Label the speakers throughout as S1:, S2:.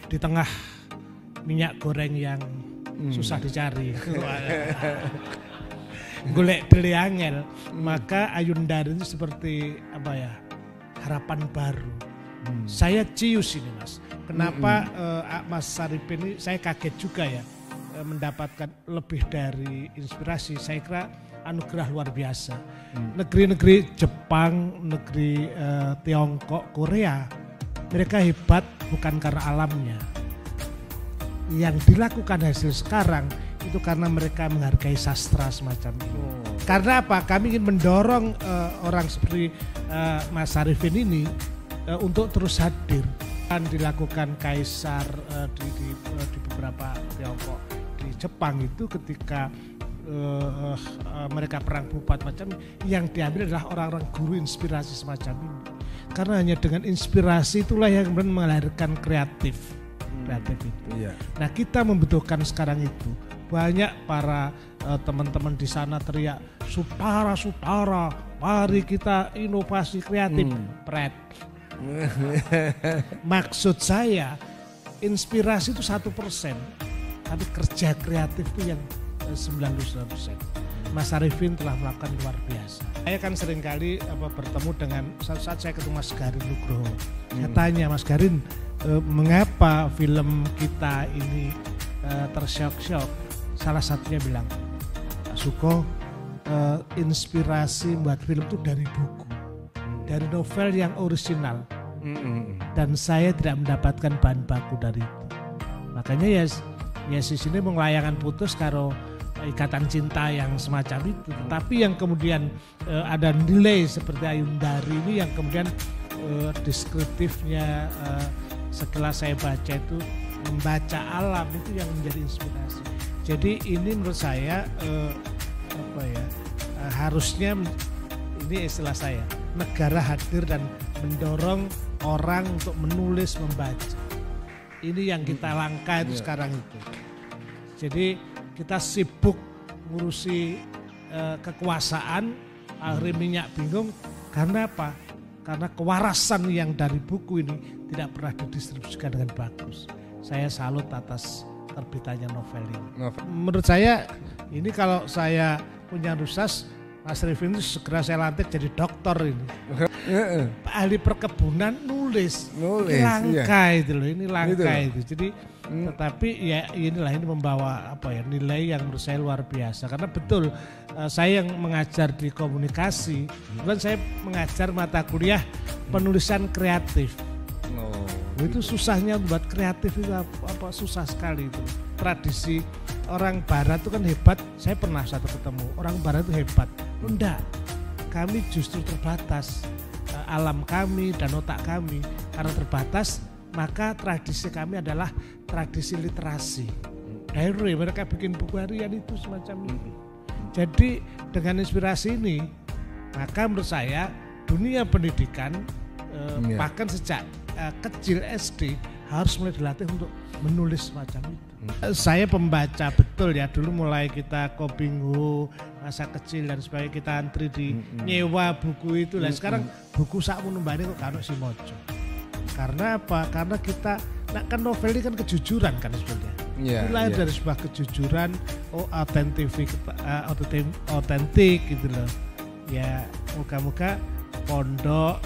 S1: di tengah minyak goreng yang susah dicari, golek beli angel, maka Ayundari itu seperti apa ya, harapan baru. Saya cius ini Mas, kenapa Mas Sarifin ini saya kaget juga ya mendapatkan lebih dari inspirasi. Saya kira anugerah luar biasa. Negeri-negeri Jepang, negeri Tiongkok, Korea, mereka hebat bukan karena alamnya. Yang dilakukan hasil sekarang itu karena mereka menghargai sastra semacam ini. Karena apa? Kami ingin mendorong orang seperti Mas Sarifin ini untuk terus hadir. Dan dilakukan kaisar di beberapa Tiongkok, di Jepang itu ketika mereka perang bupat macam yang diambil adalah orang-orang guru inspirasi semacam ini. Karena hanya dengan inspirasi itulah yang kemudian melahirkan kreatif itu.
S2: Iya.
S1: Nah kita membutuhkan sekarang itu. Banyak para teman-teman di sana teriak, sutara, mari kita inovasi kreatif. Pret. Maksud saya inspirasi itu 1%, tapi kerja kreatif itu yang 99%. Mas Sarifin telah melakukan luar biasa. Saya kan seringkali bertemu dengan, saat saya ketemu Mas Garin Nugroho, saya tanya Mas Garin, mengapa film kita ini tersyok-syok? Salah satunya bilang, Pak Suko, inspirasi buat film itu dari buku, dari novel yang orisinal, dan saya tidak mendapatkan bahan baku dari itu. Makanya ya di sini menglayangan putus karo ikatan cinta yang semacam itu. Tapi yang kemudian ada nilai seperti Ayundari ini yang kemudian deskriptifnya setelah saya baca itu, membaca alam itu yang menjadi inspirasi. Jadi ini menurut saya harusnya, ini istilah saya, negara hadir dan mendorong orang untuk menulis, membaca. Ini yang kita langka itu sekarang itu. Jadi kita sibuk ngurusi kekuasaan, akhirnya minyak bingung. Karena apa? Karena kewarasan yang dari buku ini tidak pernah didistribusikan dengan bagus. Saya salut atas terbitannya novel ini. Menurut saya ini kalau saya punya rusas, Mas Sarifin itu segera saya lantik jadi dokter ini. Ahli perkebunan nulis. Ini langka itu loh, ini langka itu. Jadi tetapi ya inilah, ini membawa nilai yang menurut saya luar biasa. Karena betul saya yang mengajar di komunikasi, bukan saya mengajar mata kuliah penulisan kreatif. Itu susahnya buat kreatif itu susah sekali itu. Tradisi orang barat itu kan hebat. Saya pernah ketemu orang barat itu hebat. Enggak, kami justru terbatas. Alam kami dan otak kami karena terbatas, maka tradisi kami adalah tradisi literasi. Diary, mereka bikin buku harian itu semacam ini. Jadi dengan inspirasi ini, maka menurut saya dunia pendidikan bahkan sejak kecil SD harus mulai dilatih untuk menulis semacam itu. Saya pembaca betul ya, dulu mulai kita Kobingho masa kecil dan sebagainya, kita antri di nyewa buku itu. Lah sekarang buku sakmono mbane kok karo si mojo. Karena apa? Karena kita kan novel ini kan kejujuran kan sebenarnya. Mulai dari sebuah kejujuran, otentik gitu loh. Ya moga-moga pondok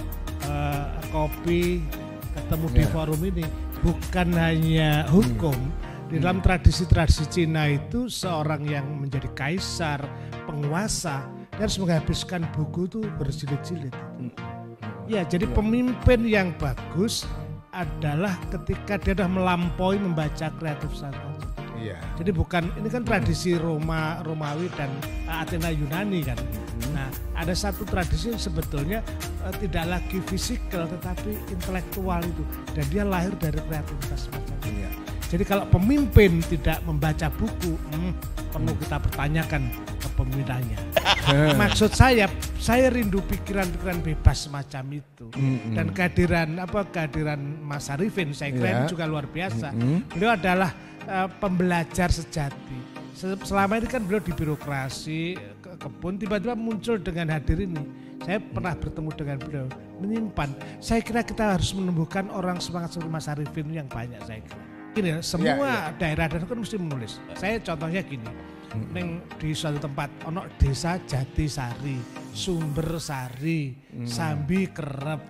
S1: kopi ketemu di forum ini bukan hanya hukum. Di dalam tradisi-tradisi Cina itu seorang yang menjadi kaisar, penguasa, dia harus menghabiskan buku itu berjilid-jilid. Ya, jadi pemimpin yang bagus adalah ketika dia sudah melampaui membaca kreatif saja. Jadi bukan, ini kan tradisi Romawi dan Athena Yunani kan. Nah, ada satu tradisi yang sebetulnya tidak lagi fisikal tetapi intelektual itu, dan dia lahir dari kreativitas semacam ini. Jadi kalau pemimpin tidak membaca buku, perlu kita pertanyakan kepemimpinannya. Maksud saya rindu pikiran-pikiran bebas semacam itu. Dan kehadiran Mas Sarifin, saya kira ini juga luar biasa. Beliau adalah pembelajar sejati. Selama ini kan beliau di birokrasi, kebun, tiba-tiba muncul dengan hadir ini. Saya pernah bertemu dengan beliau, menyimpan. Saya kira kita harus menumbuhkan orang semangat seperti Mas Arifin yang banyak saya kira. Gini, semua daerah-daerah kan mesti menulis. Saya contohnya gini, di suatu tempat, ono desa Jatisari, Sumbersari, Sambi Kerep,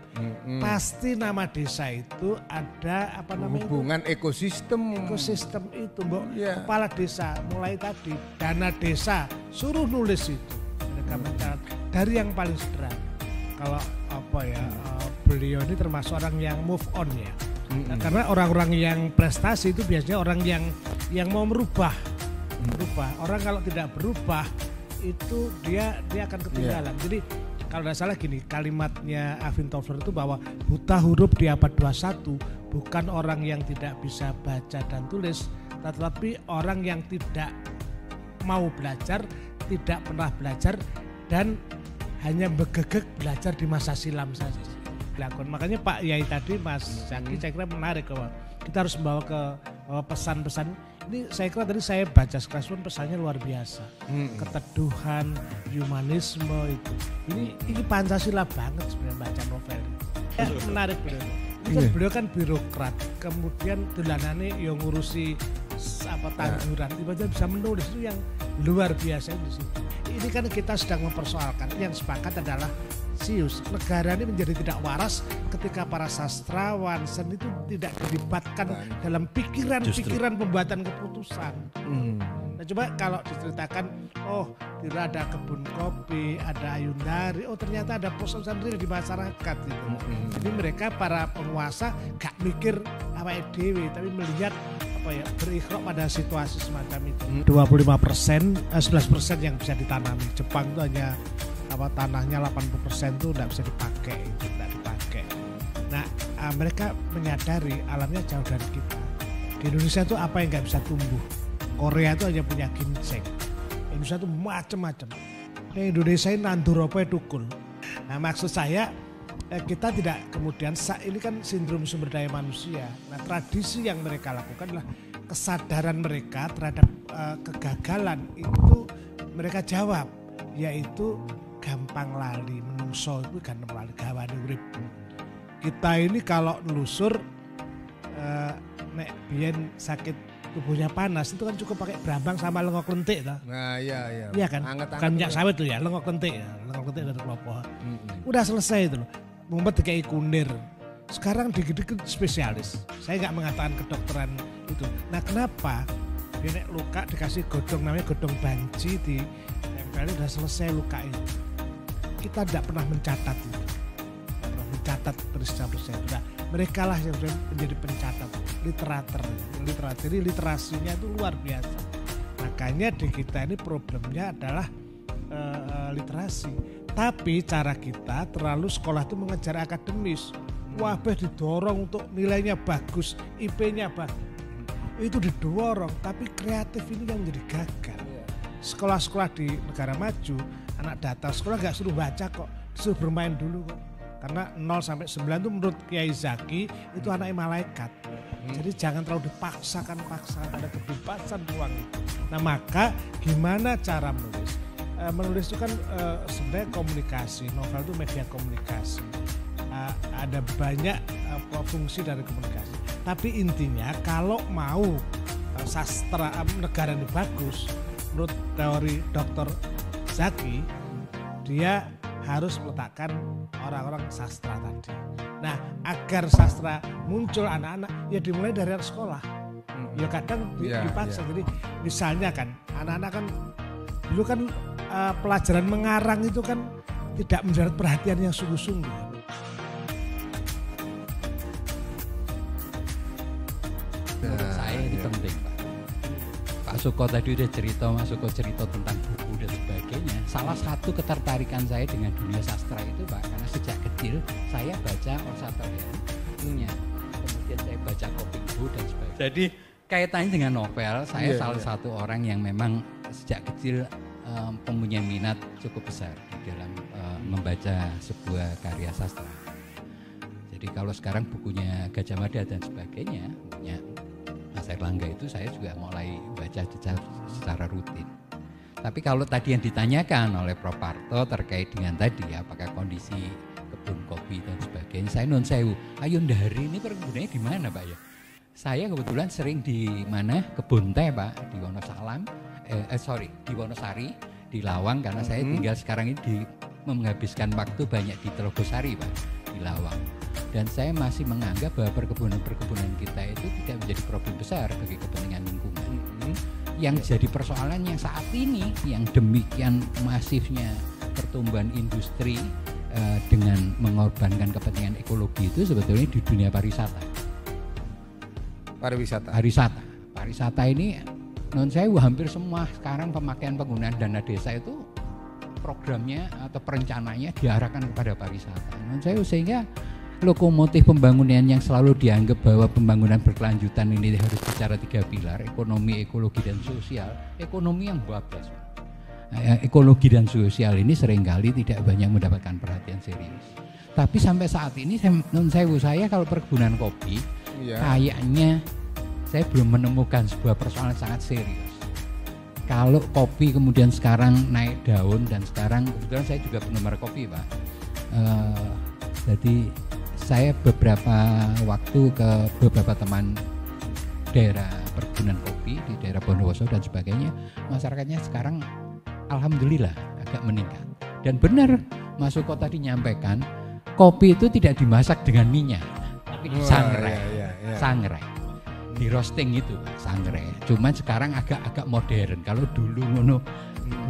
S1: pasti nama desa itu ada apa namanya?
S2: Hubungan ekosistem.
S1: Ekosistem itu, Mbok. Kepala desa mulai tadi, dana desa, suruh nulis itu. Mereka mencatat dari yang paling sederhana. Kalau apa ya, beliau ini termasuk orang yang move on ya. Nah, karena orang-orang yang prestasi itu biasanya orang yang mau merubah. Orang kalau tidak berubah itu dia akan ketinggalan. Jadi kalau tidak salah gini, kalimatnya Alvin Toffler itu bahwa buta huruf di abad 21 bukan orang yang tidak bisa baca dan tulis, tetapi orang yang tidak mau belajar, tidak pernah belajar dan hanya begegek belajar di masa silam saja. Makanya Pak Yai tadi, Mas Zaki, saya kira menarik bahwa kita harus membawa ke pesan-pesan. Ini saya kira tadi saya baca sekelas pun pesannya luar biasa. Keteduhan, humanisme itu. Ini Pancasila banget sebenarnya baca novel. Ya, menarik beliau. Beliau kan birokrat, kemudian dolanane yang ngurusi tanjuran, tiba-tiba bisa menulis, itu yang luar biasa di situ. Ini kan kita sedang mempersoalkan, yang sepakat adalah negara ini menjadi tidak waras ketika para sastrawan seni itu tidak dilibatkan dalam pikiran pembuatan keputusan. Nah, coba kalau diceritakan, tidak ada kebun kopi, ada Ayundari, ternyata ada perusahaan real di masyarakat gitu. Jadi mereka para penguasa gak mikir apa dewe, tapi melihat berikhrok pada situasi semacam itu. 25%, 11% yang bisa ditanami. Jepang itu hanya tanahnya 80% itu tidak bisa dipakai, Nah, mereka menyadari alamnya jauh dari kita. Di Indonesia itu apa yang nggak bisa tumbuh? Korea itu hanya punya ginseng. Indonesia itu macam-macam. Indonesia ini nandur apa tukul. Nah, maksud saya kita tidak kemudian ini kan sindrom sumber daya manusia. Nah, tradisi yang mereka lakukan adalah kesadaran mereka terhadap kegagalan itu mereka jawab, yaitu gampang lali, menungso itu gampang lali, gawane urip. Kita ini kalau nelusur nek biyen sakit tubuhnya panas itu kan cukup pakai brambang sama lengok lentik toh. Nah, iya. Iya kan? Bukan minyak sawit tuh ya, lengok lentik dari klopo. Udah selesai itu loh. Mumpet dikai kunir. Sekarang dikit-dikit spesialis. Saya nggak mengatakan kedokteran itu. Nah, kenapa? Biar nek luka dikasih godong, namanya godong banci, di nempel udah selesai luka itu. Kita tidak pernah mencatat itu. Mencatat peristiwa-peristiwa itu. Nah, mereka lah yang menjadi pencatat, literatur. Jadi literasinya itu luar biasa. Makanya di kita ini problemnya adalah literasi. Tapi cara kita terlalu sekolah itu mengejar akademis. Wabah didorong untuk nilainya bagus, IP-nya bagus. Itu didorong, tapi kreatif ini yang menjadi gagal. Sekolah-sekolah di negara maju, anak data sekolah gak suruh baca kok, disuruh bermain dulu kok. Karena 0 sampai 9 itu menurut Kiai Zaki itu anaknya malaikat. Jadi jangan terlalu dipaksakan ada kebebasan ruang itu. Nah, maka gimana cara menulis? Menulis itu kan sebenarnya komunikasi, novel itu media komunikasi. Ada banyak fungsi dari komunikasi. Tapi intinya kalau mau sastra negara ini bagus, menurut teori Dr. Zaki, dia harus meletakkan orang-orang sastra tadi. Nah, agar sastra muncul anak-anak, ya dimulai dari sekolah. Ya kadang dipaksa. Jadi misalnya kan, anak-anak kan dulu kan pelajaran mengarang itu kan tidak mendapat perhatian yang sungguh-sungguh.
S3: Menurut saya ini penting, Pak Suko tadi udah cerita, Mas Suko cerita tentang buku dan sebagainya. Salah satu ketertarikan saya dengan dunia sastra itu, Pak, karena sejak kecil saya baca Orsa Tarian, kemudian saya baca Kopinghu dan sebagainya. Jadi kaitannya dengan novel, saya salah satu orang yang memang sejak kecil mempunyai minat cukup besar di dalam membaca sebuah karya sastra. Jadi kalau sekarang bukunya Gajah Mada dan sebagainya, punya Mas Erlangga itu saya juga mulai baca secara rutin. Tapi kalau tadi yang ditanyakan oleh Prof. Parto terkait dengan tadi apakah kondisi kebun kopi dan sebagainya, saya nun sewu, ayo ndari ini perkebunannya di mana Pak ya? Saya kebetulan sering di mana kebun teh Pak, di Wonosalam, di Wonosari, di Lawang, karena saya tinggal sekarang ini menghabiskan waktu banyak di Telogosari Pak, di Lawang. Dan saya masih menganggap bahwa perkebunan kita itu tidak menjadi problem besar bagi kepentingan lingkungan. Yang jadi persoalan yang saat ini, yang demikian masifnya pertumbuhan industri dengan mengorbankan kepentingan ekologi itu sebetulnya di dunia pariwisata. Pariwisata ini non sewu hampir semua sekarang pemakaian penggunaan dana desa itu programnya atau perencanaannya diarahkan kepada pariwisata. Non sewu sehingga lokomotif pembangunan yang selalu dianggap bahwa pembangunan berkelanjutan ini harus bicara 3 pilar, ekonomi, ekologi, dan sosial. Ekonomi yang bablas. Ekologi dan sosial ini seringkali tidak banyak mendapatkan perhatian serius. Tapi sampai saat ini saya kalau perkebunan kopi, kayaknya saya belum menemukan sebuah persoalan sangat serius. Kalau kopi kemudian sekarang naik daun dan sekarang kebetulan saya juga penggemar kopi Pak. Jadi saya beberapa waktu ke beberapa teman daerah perkebunan kopi di daerah Bondowoso dan sebagainya, masyarakatnya sekarang alhamdulillah agak meningkat. Dan benar Mas Suko tadi nyampaikan, kopi itu tidak dimasak dengan minyak, tapi disangrai, sangrai, di roasting itu sangrai. Cuman sekarang agak modern. Kalau dulu ngono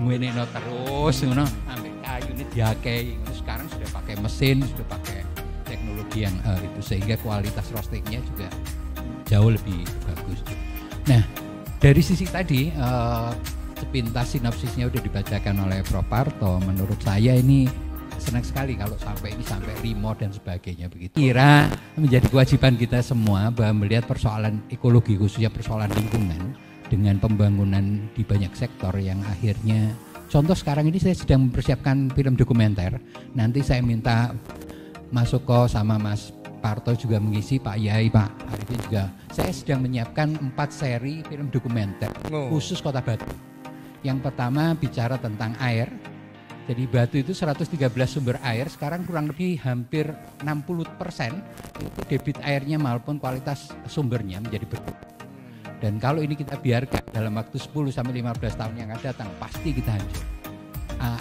S3: ngene terus ngono ambil kayu ini diakei, sekarang sudah pakai mesin, sudah pakai teknologi yang itu sehingga kualitas roastingnya juga jauh lebih bagus. Nah dari sisi tadi sepintas sinopsisnya udah dibacakan oleh Prof. Parto. Menurut saya ini senang sekali kalau sampai remote dan sebagainya begitu. Kira menjadi kewajiban kita semua bahwa melihat persoalan ekologi khususnya persoalan lingkungan dengan pembangunan di banyak sektor yang akhirnya contoh sekarang ini saya sedang mempersiapkan film dokumenter. Nanti saya minta Mas Suko sama Mas Parto juga mengisi, Pak Yai, Pak Arifin juga. Saya sedang menyiapkan 4 seri film dokumenter khusus Kota Batu. Yang pertama bicara tentang air. Jadi Batu itu 113 sumber air, sekarang kurang lebih hampir 60% itu debit airnya maupun kualitas sumbernya menjadi berkurang. Dan kalau ini kita biarkan dalam waktu 10-15 tahun yang akan datang, pasti kita hancur.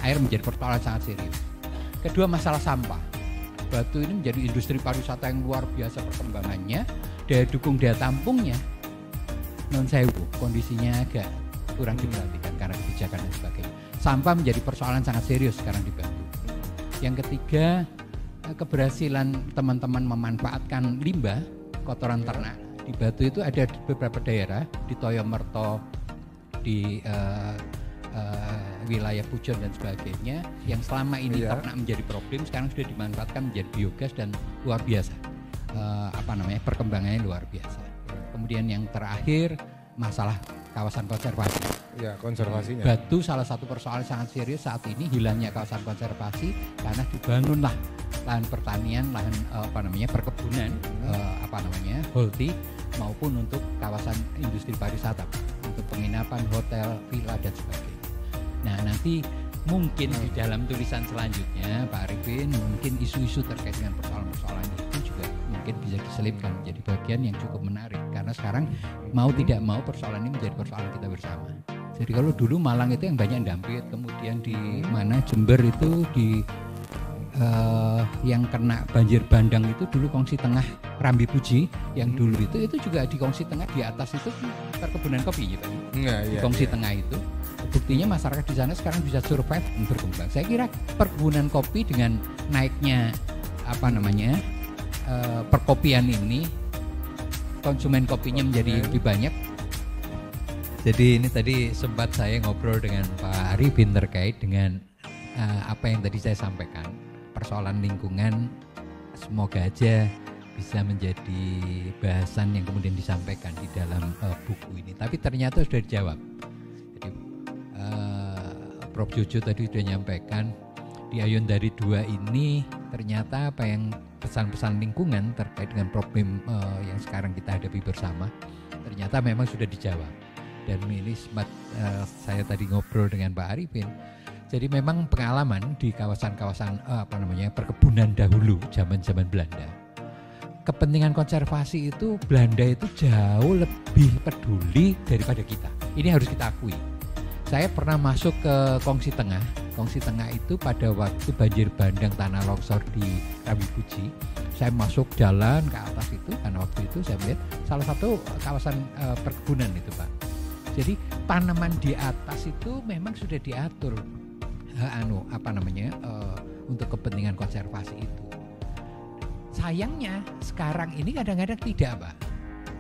S3: Air menjadi persoalan sangat serius. Kedua, masalah sampah. Batu ini menjadi industri pariwisata yang luar biasa perkembangannya, daya dukung daya tampungnya non sewu kondisinya agak kurang diperhatikan karena kebijakan dan sebagainya. Sampah menjadi persoalan sangat serius sekarang di Batu. Yang ketiga, keberhasilan teman-teman memanfaatkan limbah kotoran ternak. Di Batu itu ada beberapa daerah, di Toyomerto, di wilayah Pujon dan sebagainya, yang selama ini ternak menjadi problem, sekarang sudah dimanfaatkan menjadi biogas dan luar biasa. Perkembangannya luar biasa. Kemudian yang terakhir, masalah kawasan konservasi.
S2: Ya, konservasinya.
S3: Batu salah satu persoalan sangat serius saat ini, hilangnya kawasan konservasi karena dibangunlah lahan pertanian, lahan perkebunan, holti maupun untuk kawasan industri pariwisata, untuk penginapan, hotel, villa dan sebagainya. Nah, nanti mungkin di dalam tulisan selanjutnya Pak Arifin mungkin isu-isu terkait dengan persoalan-persoalan itu juga mungkin bisa diselipkan menjadi bagian yang cukup menarik, karena sekarang mau tidak mau persoalan ini menjadi persoalan kita bersama. Jadi kalau dulu Malang itu yang banyak Dampit, kemudian di mana Jember itu di yang kena banjir bandang itu dulu Kongsi Tengah Rambi Puji, yang dulu itu juga di Kongsi Tengah di atas itu perkebunan kopi gitu. Di Kongsi Tengah itu buktinya masyarakat di sana sekarang bisa survive dan berkembang. Saya kira perkebunan kopi dengan naiknya perkopian ini, konsumen kopinya menjadi lebih banyak. Jadi ini tadi sempat saya ngobrol dengan Pak Arifin terkait dengan apa yang tadi saya sampaikan, persoalan lingkungan, semoga aja bisa menjadi bahasan yang kemudian disampaikan di dalam buku ini. Tapi ternyata sudah dijawab. Jadi Prof. Jojo tadi sudah menyampaikan di Ayun dari 2 ini ternyata apa yang pesan-pesan lingkungan terkait dengan problem yang sekarang kita hadapi bersama ternyata memang sudah dijawab. Dan ini sempat saya tadi ngobrol dengan Pak Arifin. Jadi memang pengalaman di kawasan-kawasan perkebunan dahulu zaman-zaman Belanda. Kepentingan konservasi itu Belanda itu jauh lebih peduli daripada kita. Ini harus kita akui. Saya pernah masuk ke Kongsi Tengah. Kongsi Tengah itu pada waktu banjir bandang tanah longsor di Rawibuji. Saya masuk jalan ke atas itu karena waktu itu saya melihat salah satu kawasan perkebunan itu, Pak. Jadi tanaman di atas itu memang sudah diatur untuk kepentingan konservasi itu. Sayangnya sekarang ini kadang-kadang tidak, Pak.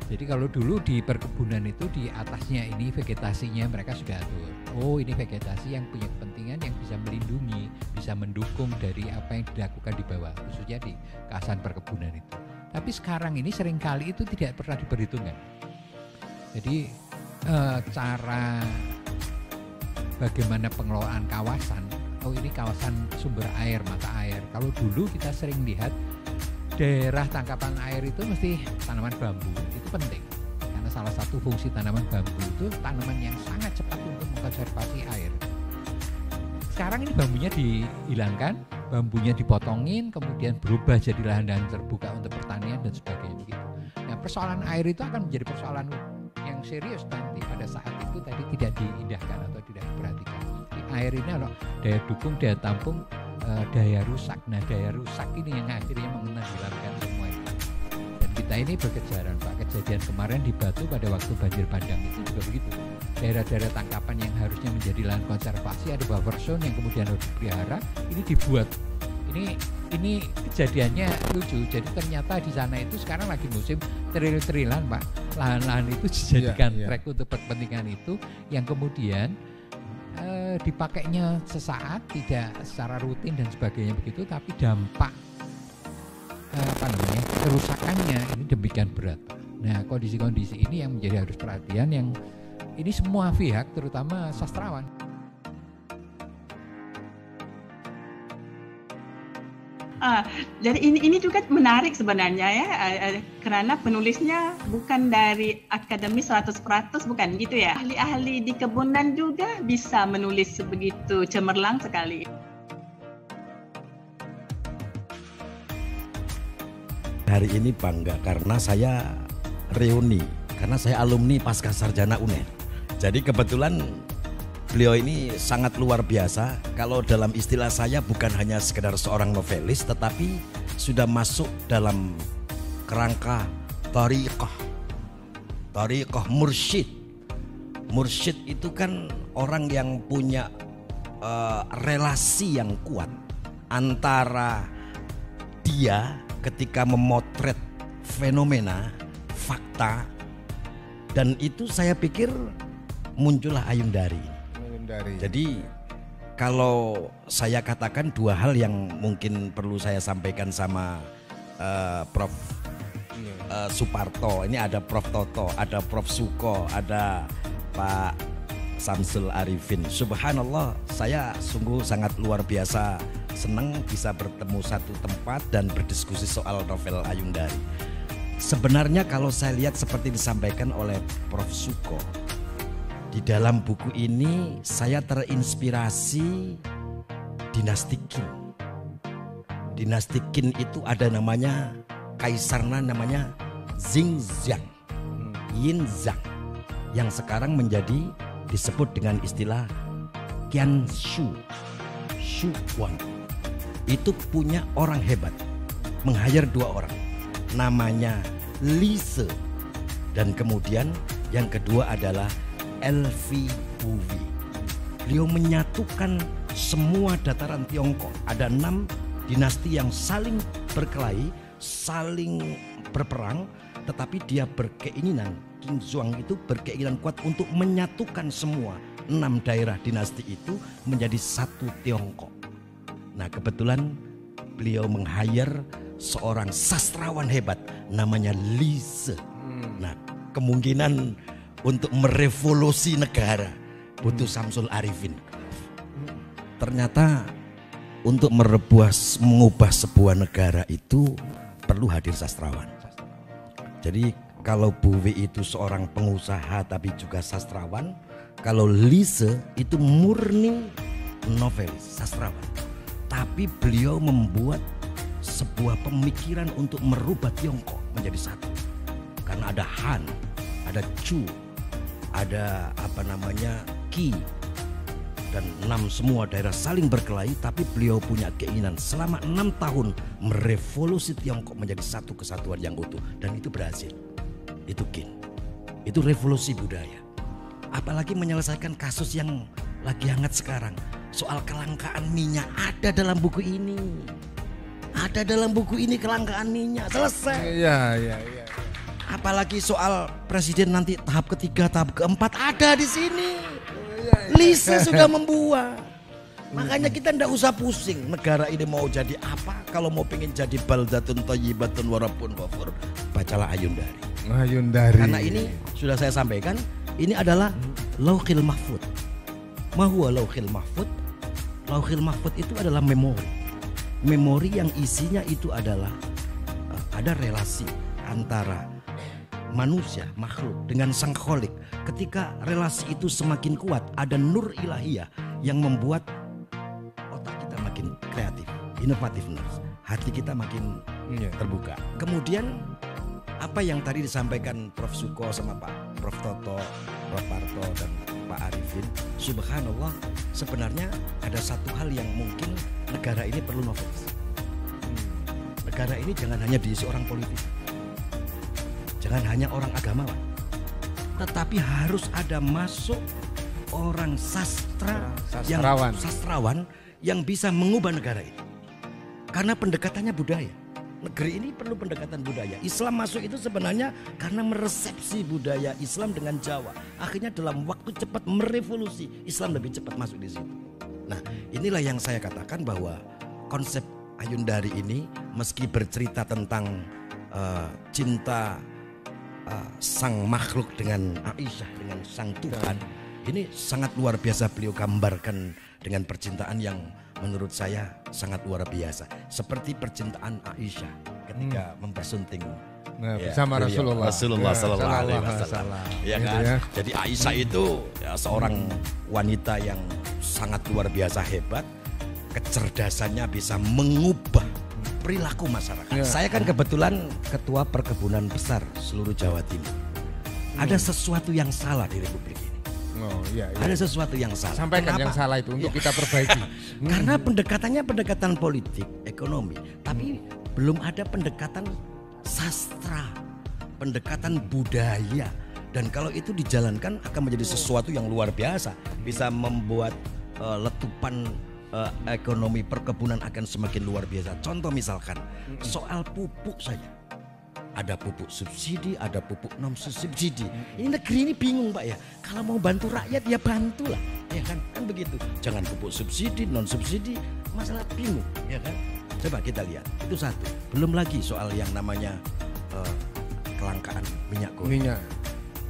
S3: Jadi kalau dulu di perkebunan itu di atasnya ini vegetasinya mereka sudah atur. Oh, ini vegetasi yang punya kepentingan yang bisa melindungi, bisa mendukung dari apa yang dilakukan di bawah, khususnya di kawasan perkebunan itu. Tapi sekarang ini seringkali itu tidak pernah diperhitungkan. Jadi cara bagaimana pengelolaan kawasan, oh ini kawasan sumber air, mata air. Kalau dulu kita sering lihat daerah tangkapan air itu mesti tanaman bambu, itu penting. Karena salah satu fungsi tanaman bambu itu tanaman yang sangat cepat untuk mengkonservasi air. Sekarang ini bambunya dihilangkan, bambunya dipotongin, kemudian berubah jadi lahan terbuka untuk pertanian dan sebagainya begitu. Nah, persoalan air itu akan menjadi persoalan yang serius nanti pada saat itu tadi tidak diindahkan atau tidak diperhatikan. Air ini adalah daya dukung, daya tampung, daya rusak. Nah, daya rusak ini yang akhirnya menenggelamkan semua itu. Dan kita ini berkejaran, Pak. Kejadian kemarin di Batu pada waktu banjir bandang itu juga begitu. Daerah-daerah tangkapan yang harusnya menjadi lahan konservasi ada buffer zone yang kemudian harus dipelihara, ini dibuat. Ini kejadiannya lucu. Jadi ternyata di sana itu sekarang lagi musim tril-trilan, Pak. Lahan-lahan itu dijadikan trek untuk kepentingan itu yang kemudian dipakainya sesaat, tidak secara rutin dan sebagainya begitu, tapi dampak kerusakannya ini demikian berat. Nah, kondisi-kondisi ini yang menjadi harus perhatian, yang ini semua pihak terutama sastrawan.
S2: Jadi ini juga menarik sebenarnya ya, karena penulisnya bukan dari akademis 100%, bukan gitu ya. Ahli-ahli di kebunan juga bisa menulis sebegitu cemerlang sekali.
S4: Hari ini bangga karena saya reuni, karena saya alumni pasca sarjana UNER. Jadi kebetulan beliau ini sangat luar biasa. Kalau dalam istilah saya bukan hanya sekedar seorang novelis, tetapi sudah masuk dalam kerangka thariqah mursyid. Mursyid itu kan orang yang punya relasi yang kuat antara dia ketika memotret fenomena, fakta, dan itu saya pikir muncullah Ayundari. Jadi kalau saya katakan dua hal yang mungkin perlu saya sampaikan sama Prof. Suparto. Ini ada Prof. Toto, ada Prof. Suko, ada Pak Samsul Arifin. Subhanallah, saya sungguh sangat luar biasa senang bisa bertemu satu tempat dan berdiskusi soal novel Ayundari. Sebenarnya kalau saya lihat seperti disampaikan oleh Prof. Suko, di dalam buku ini saya terinspirasi dinasti Qin. Dinasti Qin itu ada namanya kaisarnya namanya Xingzhang, Yinzhang, yang sekarang menjadi disebut dengan istilah Qianshu, Shuwan. Itu punya orang hebat, meng-hire dua orang, namanya Li Se, dan kemudian yang kedua adalah Elfi Wuwi. Beliau menyatukan semua dataran Tiongkok. Ada 6 dinasti yang saling berkelahi, saling berperang, tetapi dia berkeinginan, King Zhuang itu berkeinginan kuat untuk menyatukan semua 6 daerah dinasti itu menjadi satu Tiongkok. Nah, kebetulan beliau meng-hire seorang sastrawan hebat namanya Li Se. Nah, kemungkinan untuk merevolusi negara butuh Samsul Arifin. Ternyata untuk mengubah sebuah negara itu perlu hadir sastrawan. Jadi kalau Buwi itu seorang pengusaha tapi juga sastrawan, kalau Lise itu murni novelis, sastrawan. Tapi beliau membuat sebuah pemikiran untuk merubah Tiongkok menjadi satu. Karena ada Han, ada Chu, ada Qi, dan 6 semua daerah saling berkelahi, tapi beliau punya keinginan selama 6 tahun merevolusi Tiongkok menjadi satu kesatuan yang utuh, dan itu berhasil. Itu Qin, itu revolusi budaya. Apalagi menyelesaikan kasus yang lagi hangat sekarang, soal kelangkaan minyak, ada dalam buku ini. Ada dalam buku ini kelangkaan minyak, selesai.
S5: Iya.
S4: Apalagi soal presiden nanti tahap ketiga, tahap keempat, ada di sini. Lise sudah membuat. Makanya kita ndak usah pusing negara ini mau jadi apa. Kalau mau pengen jadi baldatun thayyibatun wa rabbun ghafur, bacalah Ayundari. Karena ini sudah saya sampaikan, ini adalah Lauhil Mahfud. Ma huwa Lauhil Mahfud? Lauhil Mahfud itu adalah memori. Memori yang isinya itu adalah ada relasi antara manusia, makhluk dengan sang kholik. Ketika relasi itu semakin kuat, ada nur ilahiyah yang membuat otak kita makin kreatif, inovatifness, hati kita makin terbuka. Kemudian apa yang tadi disampaikan Prof. Suko sama Pak Prof. Toto, Prof. Parto dan Pak Arifin, subhanallah, sebenarnya ada satu hal yang mungkin negara ini perlu novelis. Negara ini jangan hanya diisi orang politik, jangan hanya orang agamawan, tetapi harus ada masuk orang sastrawan yang bisa mengubah negara ini. Karena pendekatannya budaya. Negeri ini perlu pendekatan budaya. Islam masuk itu sebenarnya karena meresepsi budaya Islam dengan Jawa. Akhirnya dalam waktu cepat merevolusi, Islam lebih cepat masuk di situ. Nah, inilah yang saya katakan bahwa konsep Ayundari ini meski bercerita tentang cinta sang makhluk dengan Aisyah, dengan sang Tuhan, ini sangat luar biasa beliau gambarkan dengan percintaan yang menurut saya sangat luar biasa, seperti percintaan Aisyah ketika mempersunting
S5: bersama Rasulullah
S4: Sallallahu Alaihi Wasallam. Ya kan? Jadi Aisyah itu seorang wanita yang sangat luar biasa hebat, kecerdasannya bisa mengubah perilaku masyarakat. Saya kan kebetulan ketua perkebunan besar seluruh Jawa Timur. Ada sesuatu yang salah di Republik ini. Ada sesuatu yang salah.
S5: Sampaikan yang salah itu untuk kita perbaiki.
S4: Karena pendekatannya pendekatan politik, ekonomi, tapi belum ada pendekatan sastra, pendekatan budaya. Dan kalau itu dijalankan akan menjadi sesuatu yang luar biasa, bisa membuat letupan ekonomi perkebunan akan semakin luar biasa. Contoh misalkan soal pupuk saja. Ada pupuk subsidi, ada pupuk non subsidi. Ini negeri ini bingung Pak ya. Kalau mau bantu rakyat ya bantulah, ya kan? Kan begitu. Jangan pupuk subsidi, non subsidi, masalah bingung, ya kan? Coba kita lihat. Itu satu. Belum lagi soal yang namanya kelangkaan minyak goreng.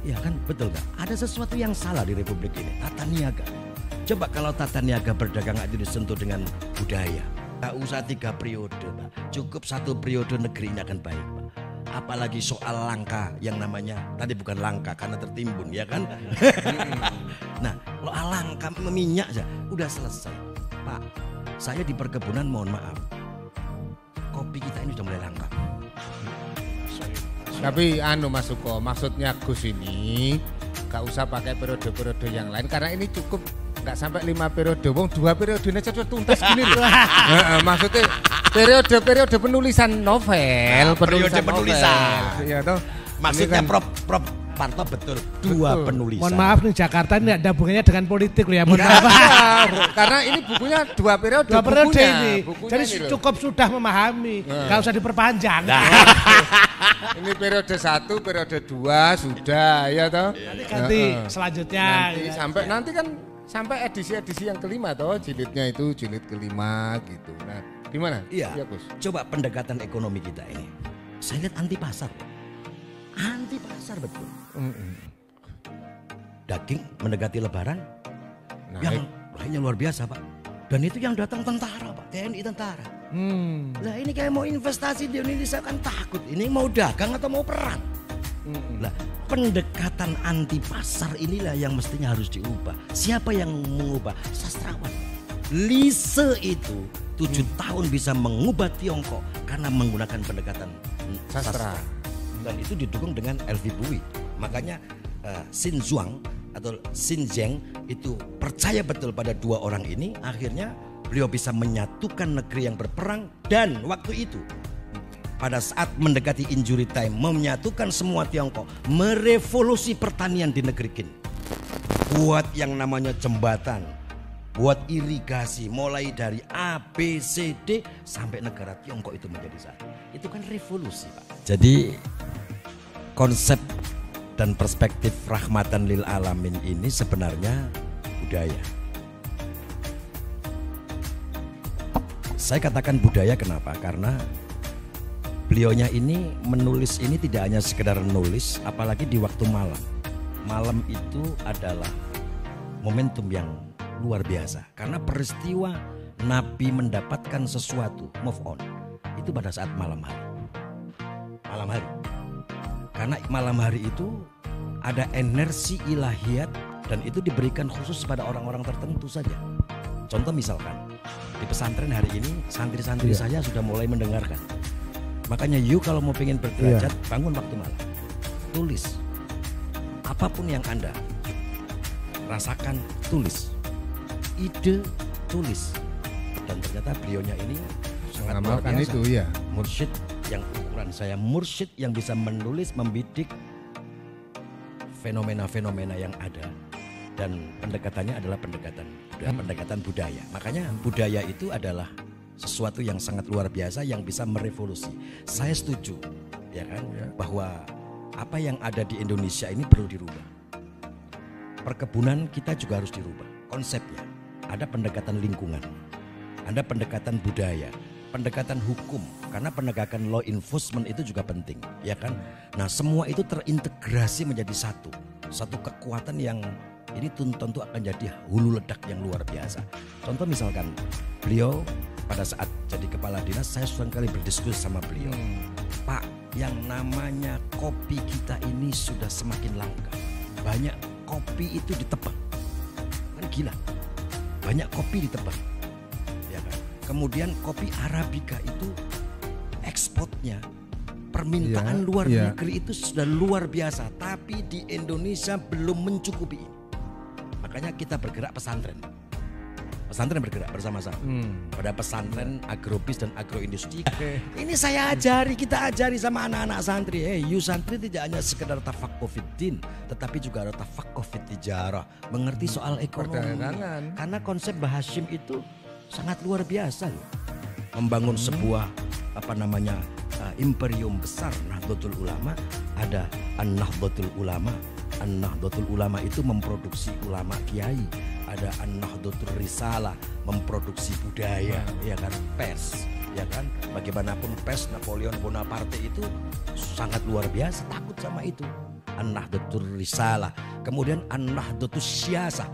S4: Ya kan, betul gak? Ada sesuatu yang salah di Republik ini. Tata niaga. Coba kalau tata niaga berdagang itu disentuh dengan budaya. Tak usah 3 periode, Pak. Cukup 1 periode negeri ini akan baik, Pak. Apalagi soal langka yang namanya tadi bukan langka karena tertimbun, ya kan? Nah, soal langka minyak saja udah selesai, Pak. Saya di perkebunan mohon maaf, kopi kita ini sudah mulai langka.
S5: Tapi Mas Suko, maksudnya Gus ini gak usah pakai periode-periode yang lain karena ini cukup nggak sampai 5 periode, wong 2 periode ini sudah tuntas gini loh. Maksudnya periode penulisan novel,
S4: penulisan.
S5: Iya toh.
S4: Maksudnya kan, Prof Parto betul 2 penulisan.
S1: Mohon maaf nih, Jakarta ini ada hubungannya dengan politik loh ya. Mohon maaf.
S5: Karena ini bukunya 2 periode.
S1: 2 periode ini. Jadi
S5: ini
S1: cukup sudah memahami, nggak usah diperpanjang.
S5: Ini periode 1, periode 2 sudah, ya toh.
S1: Nanti ganti selanjutnya.
S5: Nanti, sampai nanti kan sampai edisi-edisi yang kelima toh, jilidnya itu jilid kelima gitu. Nah, gimana?
S4: Iya,
S5: Gus.
S4: coba pendekatan ekonomi kita ini. Saya lihat anti pasar. Anti pasar betul. Daging mendekati lebaran, yang lainnya luar biasa Pak. Dan itu yang datang tentara Pak, TNI tentara. Nah ini kayak mau investasi di Indonesia kan takut. Ini mau dagang atau mau perang? Nah, pendekatan anti pasar inilah yang mestinya harus diubah. Siapa yang mengubah? Sastrawan. Lise itu 7 tahun bisa mengubah Tiongkok karena menggunakan pendekatan sastra. Dan itu didukung dengan LV Bui. Makanya Xin Zhuang atau Xin Zheng itu percaya betul pada 2 orang ini. Akhirnya beliau bisa menyatukan negeri yang berperang. Dan waktu itu pada saat mendekati injury time, menyatukan semua Tiongkok, merevolusi pertanian di negeri Qin. Buat yang namanya jembatan, buat irigasi, mulai dari A, B, C, D sampai negara Tiongkok itu menjadi satu. Itu kan revolusi, Pak. Jadi konsep dan perspektif rahmatan lil alamin ini sebenarnya budaya. Saya katakan budaya kenapa? Karena beliaunya ini menulis ini tidak hanya sekedar nulis, apalagi di waktu malam. Malam itu adalah momentum yang luar biasa. Karena peristiwa Nabi mendapatkan sesuatu, move on, itu pada saat malam hari. Malam hari. Karena malam hari itu ada energi ilahiyat dan itu diberikan khusus pada orang-orang tertentu saja. Contoh misalkan, di pesantren hari ini santri-santri saya sudah mulai mendengarkan. Makanya you kalau mau pengen berderajat, bangun waktu malam, tulis apapun yang Anda rasakan, tulis ide, tulis. Dan ternyata beliaunya ini sangat luar biasa.
S5: Itu ya.
S4: Mursyid yang ukuran saya mursyid yang bisa menulis, membidik fenomena-fenomena yang ada. Dan pendekatannya adalah pendekatan budaya. Makanya budaya itu adalah sesuatu yang sangat luar biasa yang bisa merevolusi. Saya setuju, ya kan, bahwa apa yang ada di Indonesia ini perlu dirubah. Perkebunan kita juga harus dirubah konsepnya. Ada pendekatan lingkungan, ada pendekatan budaya, pendekatan hukum. Karena penegakan law enforcement itu juga penting, ya kan. Nah, semua itu terintegrasi menjadi satu kekuatan yang ini tentu akan jadi hulu ledak yang luar biasa. Contoh misalkan beliau pada saat jadi kepala dinas, saya seringkali berdiskusi sama beliau. Pak, yang namanya kopi kita ini sudah semakin langka. Banyak kopi itu ditebang. Kan gila. Banyak kopi ditebang. Ya kan? Kemudian kopi Arabica itu ekspornya, permintaan luar negeri itu sudah luar biasa. Tapi di Indonesia belum mencukupi ini. Makanya kita bergerak pesantren. Pesantren bergerak bersama-sama pada pesantren agrobis dan agroindustri. Ini saya ajari, kita ajari sama anak-anak santri. You santri tidak hanya sekedar tafaqquh fiddin, tetapi juga ada tafaqquh fit tijarah, mengerti soal ekonomi. Karena konsep Mbah Hashim itu sangat luar biasa loh. Membangun sebuah imperium besar Nahdlatul Ulama. Ada An-Nahdlatul Ulama. An-Nahdlatul Ulama itu memproduksi ulama kiai. Ada An-Nahdlatul Risalah memproduksi budaya, ya kan, pers, ya kan. Bagaimanapun pers Napoleon Bonaparte itu sangat luar biasa, takut sama itu. An-Nahdlatul Risalah, kemudian An-Nahdlatul Siyasah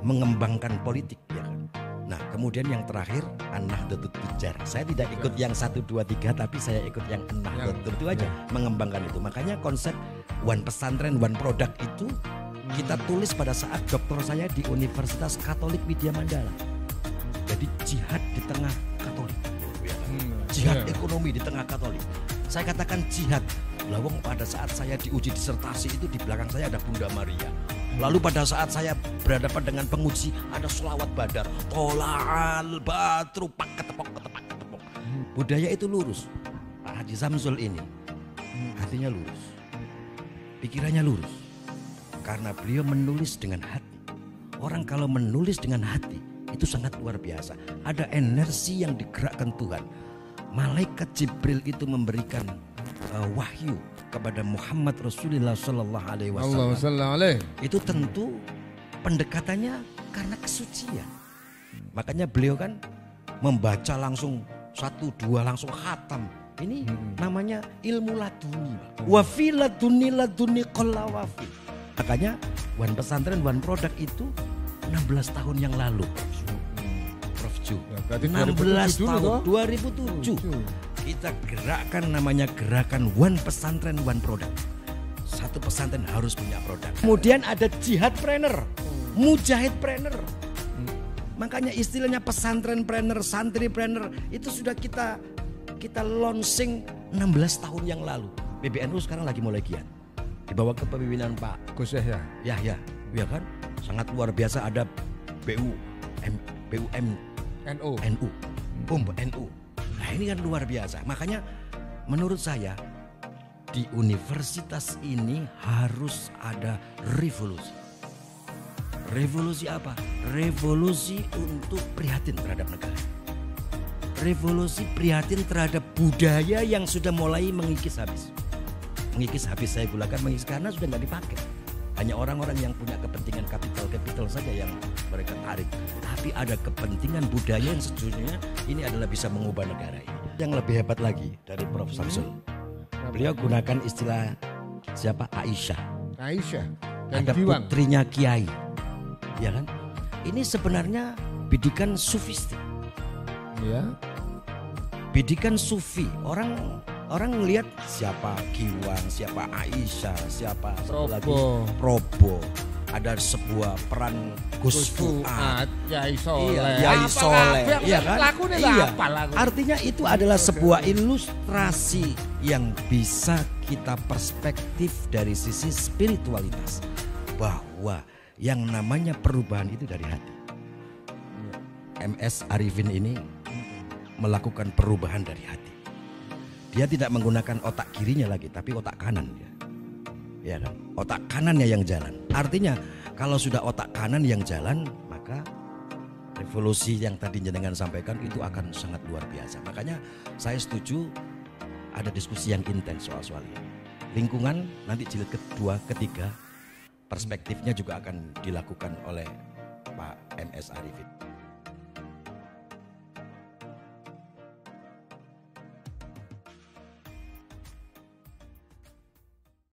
S4: mengembangkan politik, ya kan. Nah, kemudian yang terakhir An-Nahdlatul Tijarah. Saya tidak ikut yang 1, 2, 3, tapi saya ikut yang An-Nahdlatul itu aja, mengembangkan itu. Makanya konsep one pesantren, one product itu kita tulis pada saat doktor saya di Universitas Katolik Widya Mandala. Jadi jihad di tengah Katolik, jihad ekonomi di tengah Katolik. Saya katakan jihad. Lawang pada saat saya diuji disertasi itu di belakang saya ada Bunda Maria. Lalu pada saat saya berhadapan dengan penguji ada sholawat badar. Tola'al batru pak ketepok. Budaya itu lurus. Pak Haji Samsul ini hatinya lurus, pikirannya lurus. Karena beliau menulis dengan hati. Orang kalau menulis dengan hati itu sangat luar biasa. Ada energi yang digerakkan Tuhan. Malaikat Jibril itu memberikan wahyu kepada Muhammad Rasulullah Sallallahu Alaihi Wasallam. Itu tentu pendekatannya karena kesucian. Makanya beliau kan membaca langsung 1, 2 langsung khatam. Ini namanya ilmu laduni. Wa fi laduni qalla wa fi. Makanya one pesantren one product itu 16 tahun yang lalu, Prof Ju. 16 tahun 2007 kita gerakkan namanya gerakan one pesantren one product. satu pesantren harus punya produk. Kemudian ada jihadpreneur, mujahidpreneur. Makanya istilahnya pesantrenpreneur, santripreneur itu sudah kita launching 16 tahun yang lalu. PBNU sekarang lagi mulai giat. Dibawa ke kepemimpinan Pak
S5: Gus ya.
S4: Ya kan? Sangat luar biasa, ada BUM
S5: NU.
S4: NU. Nah, ini kan luar biasa. Makanya menurut saya di universitas ini harus ada revolusi. Revolusi apa? Revolusi untuk prihatin terhadap negara. Revolusi prihatin terhadap budaya yang sudah mulai mengikis habis. Mengikis habis saya gunakan mengikis karena sudah nggak dipakai. Hanya orang-orang yang punya kepentingan kapital saja yang mereka tarik. Tapi ada kepentingan budaya yang sejujurnya ini adalah bisa mengubah negara ini. Yang lebih hebat lagi dari Prof. Samsul. Beliau gunakan istilah siapa? Aisyah. Dan ada
S5: Giwang.
S4: putrinya Kiai. Ya kan? Ini sebenarnya bidikan sufistik.
S5: Ya.
S4: Bidikan sufi. Orang lihat siapa Giwang, siapa Aisyah, siapa satu lagi Probo. Ada sebuah peran Gus Fuad,
S5: Yai Soleh.
S4: Yai Soleh, iya kan? Iya.
S5: Laku.
S4: Artinya itu adalah sebuah ilustrasi yang bisa kita perspektif dari sisi spiritualitas bahwa yang namanya perubahan itu dari hati. MS Arifin ini melakukan perubahan dari hati. Dia tidak menggunakan otak kirinya lagi, tapi otak kanan dia. Ya kan? Otak kanannya yang jalan. Artinya kalau sudah otak kanan yang jalan, maka revolusi yang tadi jenengan sampaikan itu akan sangat luar biasa. Makanya saya setuju ada diskusi yang intens soal ini. Lingkungan nanti jilid kedua, ketiga, perspektifnya juga akan dilakukan oleh Pak MS Arifin.